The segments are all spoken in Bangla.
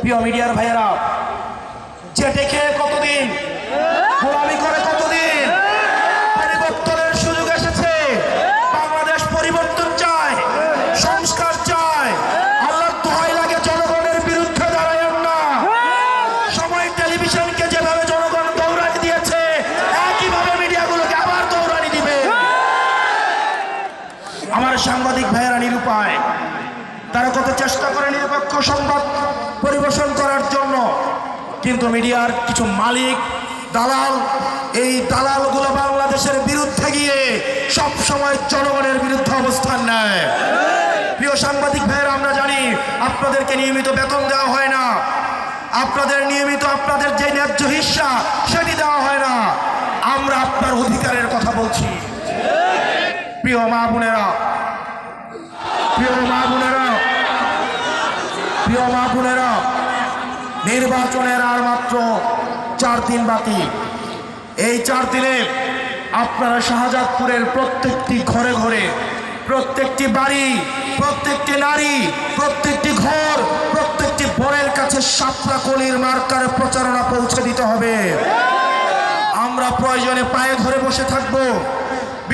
প্রিয় মিডিয়ার ভাইয়েরা, চেটে খেয়ে কতদিন, গোলামি করে কতদিন, পরিবর্তনের সুযোগ এসেছে। বাংলাদেশ পরিবর্তন চায়, সংস্কার চায়। আল্লাহর দোহাই লাগে, জনগণের বিরুদ্ধে দাঁড়ায়েন না। সময় টেলিভিশনকে যেভাবে জনগণ দৌড়ানি দিয়েছে, একইভাবে মিডিয়াগুলোকে আবার দৌড়ানি দিবে। আমার সাংবাদিক ভাইয়েরা নিরুপায়, তারা কত চেষ্টা করে নিরপেক্ষ সংবাদ পরিবেশন করার জন্য, কিন্তু মিডিয়ার কিছু মালিক, দালাল, এই দালালগুলো বাংলাদেশের বিরুদ্ধে গিয়ে সব সময় জনগণের বিরুদ্ধে অবস্থান নেয়। প্রিয় সাংবাদিক ভাইয়েরা, আমরা জানি আপনাদেরকে নিয়মিত বেতন দেওয়া হয় না, আপনাদের নিয়মিত আপনাদের যে ন্যায্য হিস্সা সেটি দেওয়া হয় না। আমরা আপনার অধিকারের কথা বলছি। প্রিয় মা বোনেরা, প্রিয় মা বোনেরা, প্রিয় মা বোনেরা, নির্বাচনের আর মাত্র 4 দিন বাকি। এই 4 দিনে আপনারা শাহজাদপুরের প্রত্যেকটি ঘরে ঘরে, প্রত্যেকটি বাড়ি, প্রত্যেকটি নারী, প্রত্যেকটি ঘর, প্রত্যেকটি বরের কাছে শাপলা কলির মার্কার প্রচারণা পৌঁছে দিতে হবে। আমরা প্রয়োজনে পায়ে ধরে বসে থাকব।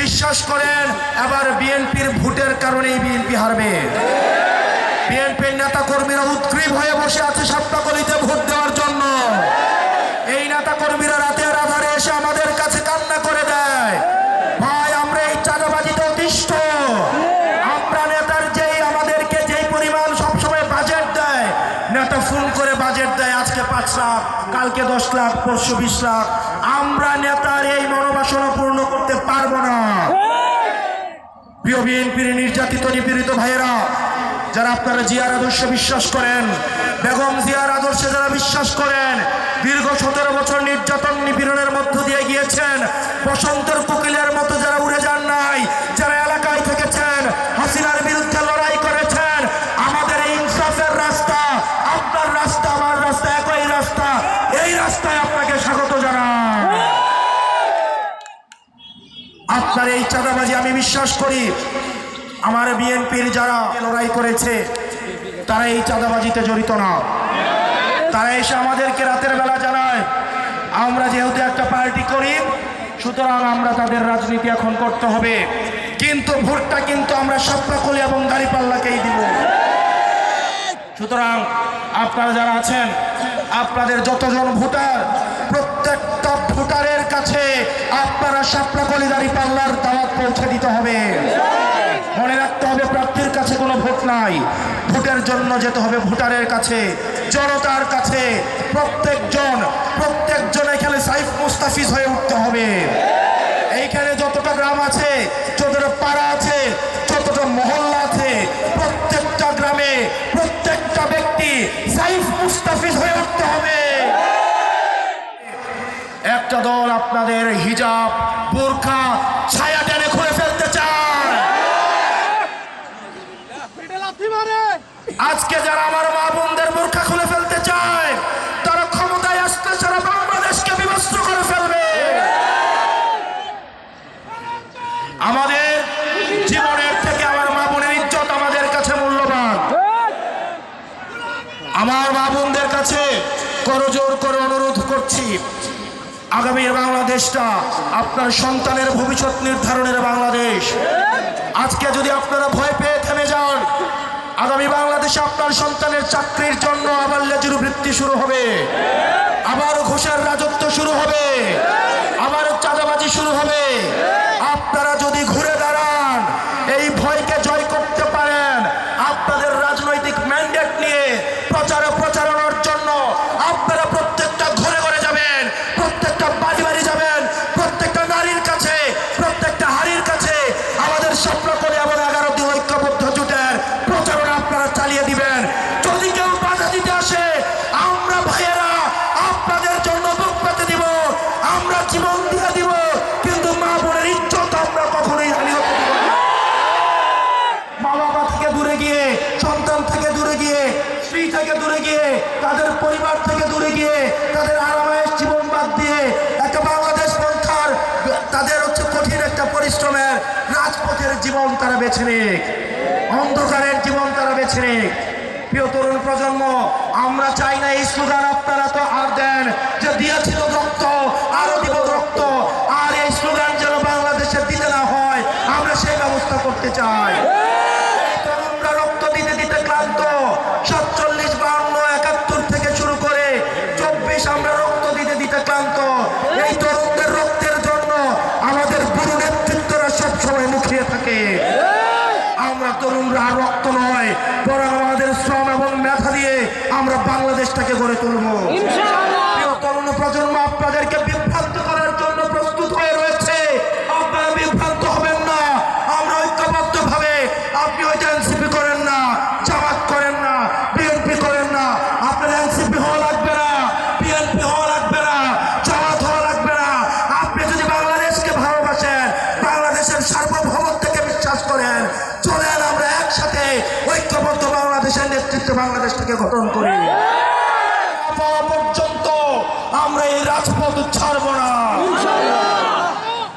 বিশ্বাস করেন, এবার বিএনপির ভোটের কারণেই বিএনপি হারবে। বিএনপির নেতা কর্মীরা উৎগ্রীব হয়ে বসে আছে শাপলাকলিতে ভোট দেওয়ার জন্য। এই নেতা কর্মীরা রাতের আধারে এসে আমাদের কাছে কান্না করে দেয়, ভাই আমরা এই চাঁদাবাজিতে অতিষ্ঠ। আমরা নেতার যেই আমাদেরকে যেই পরিমাণ সবসময় বাজেট দেয়, নেতা ফোন করে বাজেট দেয়, আজকে 5 লাখ, কালকে 10 লাখ, পরশু 20 লাখ। আমরা নেতার এই মনোবাসনা পূর্ণ করতে পারবো না। প্রিয় বিএনপির নির্যাতিত নিপীড়িত ভাইয়েরা, যারা আপনারা জিয়ার আদর্শে বিশ্বাস করেন, বেগম জিয়ার আদর্শে যারা বিশ্বাস করেন, দীর্ঘ 17 বছর নির্যাতন নিপীড়নের মধ্য দিয়ে গিয়েছেন, বসন্তের কোকিলের মতো যারা উড়ে যান নাই, যারা এলাকায় থেকেছেন, হাসিনার বিরুদ্ধে লড়াই করেছেন, আমাদের এই ইনসাফের রাস্তা, আপনার রাস্তা, আমার রাস্তা একই রাস্তা, এই রাস্তায় আপনাকে স্বাগত জানাই। আপনার এই চাঁদাবাজি আমি বিশ্বাস করি, আমার বিএনপির যারা লড়াই করেছে তারা এই চাঁদাবাজিতে জড়িত না। তারা এসে আমাদেরকে রাতের বেলা জানায়, আমরা যেহেতু একটা পার্টি করি, সুতরাং আমরা তাদের রাজনীতি এখন করতে হবে, কিন্তু ভোটটা কিন্তু আমরা শাপলাকলি এবং দাঁড়িপাল্লাকেই দিব। সুতরাং আপনারা যারা আছেন, আপনাদের যতজন ভোটার, প্রত্যেকটা ভোটারের কাছে আপনারা শাপলাকলি দাঁড়িপাল্লার দাওয়াত পৌঁছে দিতে হবে। মনে রাখতে হবে, প্রার্থীর কাছে কোনো ভোট নাই, ভোটের জন্য যেতে হবে ভোটারের কাছে, জনতার কাছে। প্রত্যেকজন এখানে সাইফ মুস্তাফিজ হয়ে উঠতে হবে। এইখানে যতটা গ্রাম আছে, যতটা পাড়া আছে, যতটা মহল্লা আছে, প্রত্যেকটা গ্রামে প্রত্যেকটা ব্যক্তি সাইফ মুস্তাফিজ হয়ে উঠতে হবে। একটা দল আপনাদের হিজাব, বোরকা, ছায়া টেনে খুলে ফেলতে চায়। আজকে যারা আমার মা বোনদের বোরকা খুলে ফেলতে চায়, তারা ক্ষমতায় আসতে সারা বাংলাদেশকে বিভস্ত করে ফেলবে। আমাদের জীবনের থেকে আমার মা বোনের ইজ্জত আমাদের কাছে মূল্যবান। আমার মা বোনদের কাছে করজোর করে অনুরোধ করছি, আগামী বাংলাদেশটা আপনার সন্তানের ভবিষ্যৎ নির্ধারণের বাংলাদেশ। আজকে যদি আপনারা ভয় পেয়ে থেমে যান, আগামী বাংলাদেশে আপনার সন্তানের চাকরির জন্য আবার লেজুর বৃত্তি শুরু হবে, আবার ঘুষের রাজত্ব শুরু হবে, আবার চাঁদাবাজি শুরু হবে। আপনারা যদি ঘুরে দাঁড়ান, এই ভয়কে জয় করতে পারেন, আপনাদের রাজনৈতিক ম্যান্ডেট নিয়ে প্রচারণার জন্য আপনারা প্রত্যেকটা ঘরে ঘরে যাবেন, প্রত্যেকটা বাড়ি বাড়ি যাবেন, প্রত্যেকটা নারীর কাছে, প্রত্যেকটা হাড়ির কাছে আমাদের শাপলাকলি এবং 11 দিন ঐক্যবদ্ধ জোটের প্রচারণা আপনারা চালিয়ে দিবেন। যদি কেউ বাধা দিতে আসে, আমরা ভাইয়েরা আপনাদের জন্য বুক পেতে দিব, আমরা জীবন দিয়ে দিব, কিন্তু মা বোনের ইজ্জত আমরা কখনোই হানি হতে দিব না। মা বাবা থেকে দূরে গিয়ে, সন্তান থেকে দূরে গিয়ে, স্ত্রী থেকে দূরে গিয়ে, তাদের পরিবার থেকে দূরে গিয়ে, তাদের আরামায়েশ জীবন বাদ দিয়ে একটা বাংলাদেশ পন্থার তাদের কঠিন একটা পরিশ্রমের রাজপথের জীবন তারা বেছে নিক, অন্ধকারের জীবন তারা বেছে নিক। প্রিয় তরুণ প্রজন্ম, আমরা চাই না এই স্লোগান আপনারা তো আর দেন যে দিয়েছিল রক্ত আরো দিব রক্ত, আর এই স্লোগান যেন বাংলাদেশে দিতে না হয় আমরা সেই ব্যবস্থা করতে চাই। তরুণরা রক্ত দিতে দিতে ক্লান্ত, 47, 52, 71 থেকে শুরু করে 24 আমরা রক্ত দিতে দিতে ক্লান্ত। এই তরুণদের রক্তের জন্য আমাদের গুরু নেতৃত্বরা সবসময় মুখিয়ে থাকে। আমরা তরুণরা রক্ত নয়, বরং আমাদের শ্রম এবং মেধা দিয়ে আমরা বাংলাদেশটাকে গড়ে তুলব। প্রিয় তরুণ প্রজন্ম আপনাদেরকে বিভ্রান্ত করার জন্য প্রস্তুত হয়ে রয়েছে, আপনারা বিভ্রান্ত হবেন না। আমরা ঐক্যবদ্ধ ভাবে, আপনি হয়তো এনসিপি করেন না, জামাত করেন না, বিএনপি করেন না, আপনার এনসিপি হওয়া লাগবে না, বিএনপি হওয়া লাগবে না, জামাত হওয়া লাগবে না। আপনি যদি বাংলাদেশকে ভালোবাসেন, বাংলাদেশের সার্বভৌমত্বকে বিশ্বাস করেন, চলেন আমরা একসাথে ঐক্যবদ্ধ বাংলাদেশের নেতৃত্বে বাংলাদেশটাকে গঠন করি। পাওয়া পর্যন্ত আমরা এই রাজপথ ছাড়ব না।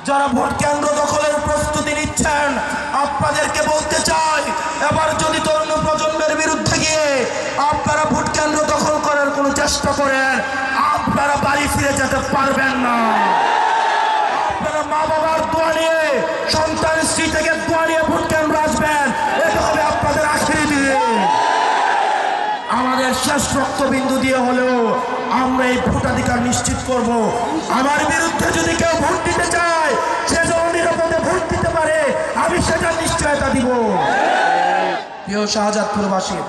যারা ভোট কেন্দ্র দখলের প্রস্তুতি নিচ্ছেন, আপনাদেরকে বলতে চাই, এবার যদি তরুণ প্রজন্মের বিরুদ্ধে গিয়ে আপনারা ভোট কেন্দ্র দখল করার কোনো চেষ্টা করেন, আপনারা বাড়ি ফিরে যেতে পারবেন না। আপনারা মা বাবার দোয়া নিয়ে, সন্তান স্ত্রী থেকে দোয়া নিয়ে ভোট কেন্দ্র আসবেন, এটা হবে আপনাদের আখেরি দিন। আমাদের শেষ রক্তবিন্দু দিয়ে হলেও আমরা এই ভোটাধিকার নিশ্চিত করব। আমার বিরুদ্ধে যদি কেউ ভোট দিতে চায়, সে যেন নিরাপদে ভোট দিতে পারে, আমি সেটার নিশ্চয়তা দিব। প্রিয় শাহজাদপুরবাসী,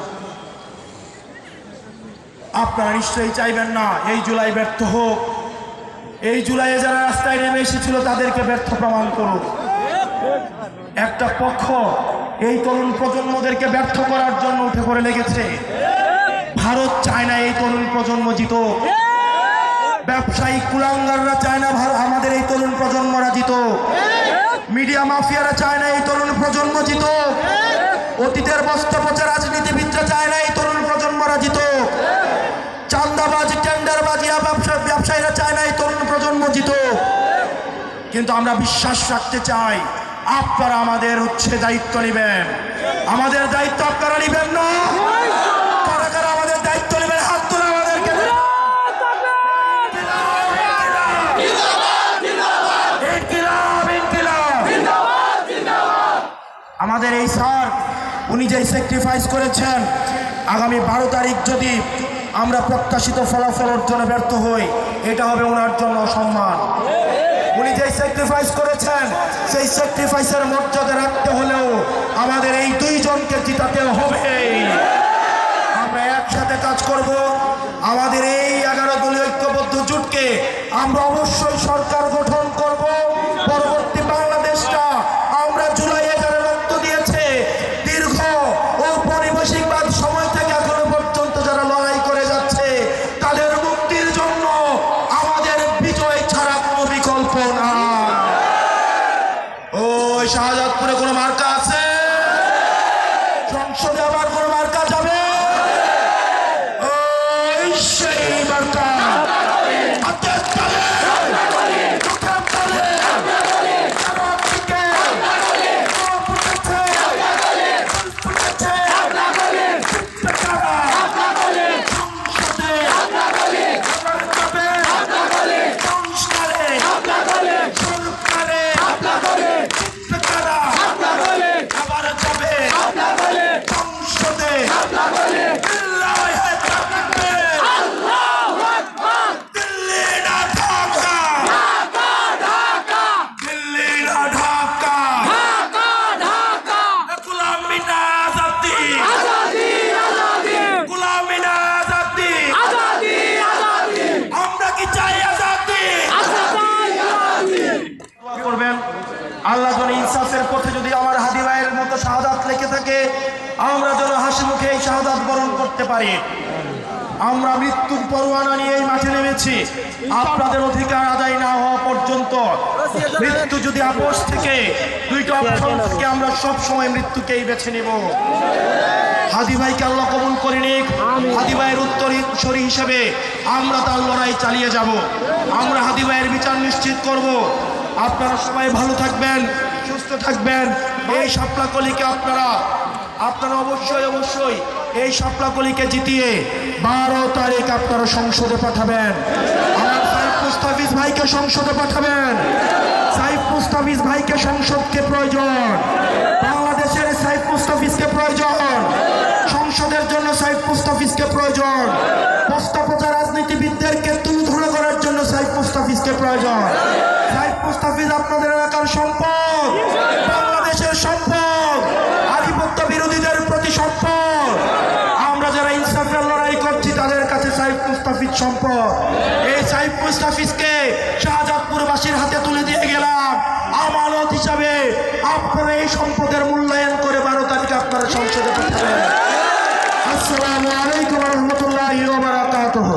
আপনারা নিশ্চয়ই চাইবেন না এই জুলাই ব্যর্থ হোক। এই জুলাইয়ে যারা রাস্তায় নেমে এসেছিল তাদেরকে ব্যর্থ প্রমাণ করুন। একটা পক্ষ এই তরুণ প্রজন্মদেরকে ব্যর্থ করার জন্য উঠে পড়ে লেগেছে। ভারত চায় না এই তরুণ প্রজন্ম জিতুক, ব্যবসায়ী কুলাঙ্গাররা চায় না আমাদের এই তরুণ প্রজন্মরা জিতুক, মিডিয়া মাফিয়ারা চায় না এই তরুণ প্রজন্ম জিতুক, অতীতের বস্তা পচা রাজনীতিবিদরা চায় না এই তরুণ প্রজন্মরা জিতুক, চান্দাবাজি টেন্ডারবাজি ব্যবসায়ীরা চায় না এই তরুণ প্রজন্ম জিতুক। কিন্তু আমরা বিশ্বাস রাখতে চাই আপনারা আমাদের দায়িত্ব নেবেন। আমাদের দায়িত্ব আপনারা নেবেন না? কারা কারা আমাদের দায়িত্ব নেবেন? হাত তুলে আমাদেরকে। আমাদের এই স্যার, উনি যে স্যাক্রিফাইস করেছেন, আগামী 12 তারিখ যদি আমরা প্রত্যাশিত ফলাফল অর্জনে ব্যর্থ হই, এটা হবে ওনার জন্য সম্মান। উনি যে স্যাক্রিফাইস করেছেন, সেই স্যাক্রিফাইসের মর্যাদা রাখতে হলেও আমাদের এই 2 জনকে জিতাতে হবে। আমরা একসাথে কাজ করব। আমাদের এই 11 দলীয় ঐক্যবদ্ধ জোটকে আমরা অবশ্যই সরকার গঠন করব। পরবর্তী বাংলাদেশটা আমরা জুলাইয়ে যারা রক্ত দিয়েছে, দীর্ঘ ঔপনিবেশিকবাদ সময় থেকে এখনো পর্যন্ত যারা লড়াই করে যাচ্ছে, তাদের মুক্তির জন্য আমাদের বিজয় ছাড়া কোনো বিকল্প না। ওই শাহজাদপুরে কোনো মার্কা আছে? সংসদে আবার কোনো মার্কা যাবে? ওই সেই মার্কা। আল্লাহ যেন ইনসাফের পথে যদি আমার হাদি ভাইয়ের মতো শাহাদাত লেখে থাকে, আমরা যেন হাসি মুখে এই শাহাদাত বরণ করতে পারি। আমরা মৃত্যুর পরোয়ানা নিয়ে এই মাঠে নেমেছি, আপনাদের অধিকার আদায় না হওয়া পর্যন্ত। মৃত্যু যদি আপোষ থেকে 2টা অপশন থেকে আমরা সব সময় মৃত্যুকেই বেছে নেব। হাদি ভাইকে আল্লাহ কবুল করে নিক। হাদি ভাইয়ের উত্তরসূরি হিসেবে আমরা তার লড়াই চালিয়ে যাব। আমরা হাদি ভাইয়ের বিচার নিশ্চিত করব। আপনারা সবাই ভালো থাকবেন, সুস্থ থাকবেন। এই শাপলা কলিকে আপনারা আপনারা অবশ্যই এই শাপলাকলিকে জিতিয়ে 12 তারিখ আপনারা সংসদে পাঠাবেন। আমার সাইফ মুস্তাফিজ ভাইকে সংসদে পাঠাবেন। সাইফ মুস্তাফিজ ভাইকে সংসদকে প্রয়োজন, বাংলাদেশের সাইফ মুস্তাফিজকে প্রয়োজন, সংসদের জন্য সাইফ মুস্তাফিজকে প্রয়োজন, প্রস্তাবনা রাজনীতিবিদদেরকে তুলে করার জন্য সাইফ মুস্তাফিজকে প্রয়োজন। সাইফ মুস্তাফিজ আপনাদের এলাকার সম্পদ, বাংলাদেশের সম্পদ, আধিপত্য বিরোধীদের প্রতি সম্পদ। আমরা যারা ইনসাফের লড়াই করছি তাদের কাছে সাইফ মুস্তাফিজ সম্পদ। এই সাইফ মুস্তাফিজকে শাহজাদপুরবাসীর হাতে তুলে দিয়ে গেলাম আমানত হিসাবে। আপনারা এই সম্পদের মূল্যায়ন করে 12 তারিখে আপনারা সংসদে পাঠাবেন। আসসালামু আলাইকুম ওয়া রাহমাতুল্লাহি ওয়া বারাকাতুহু।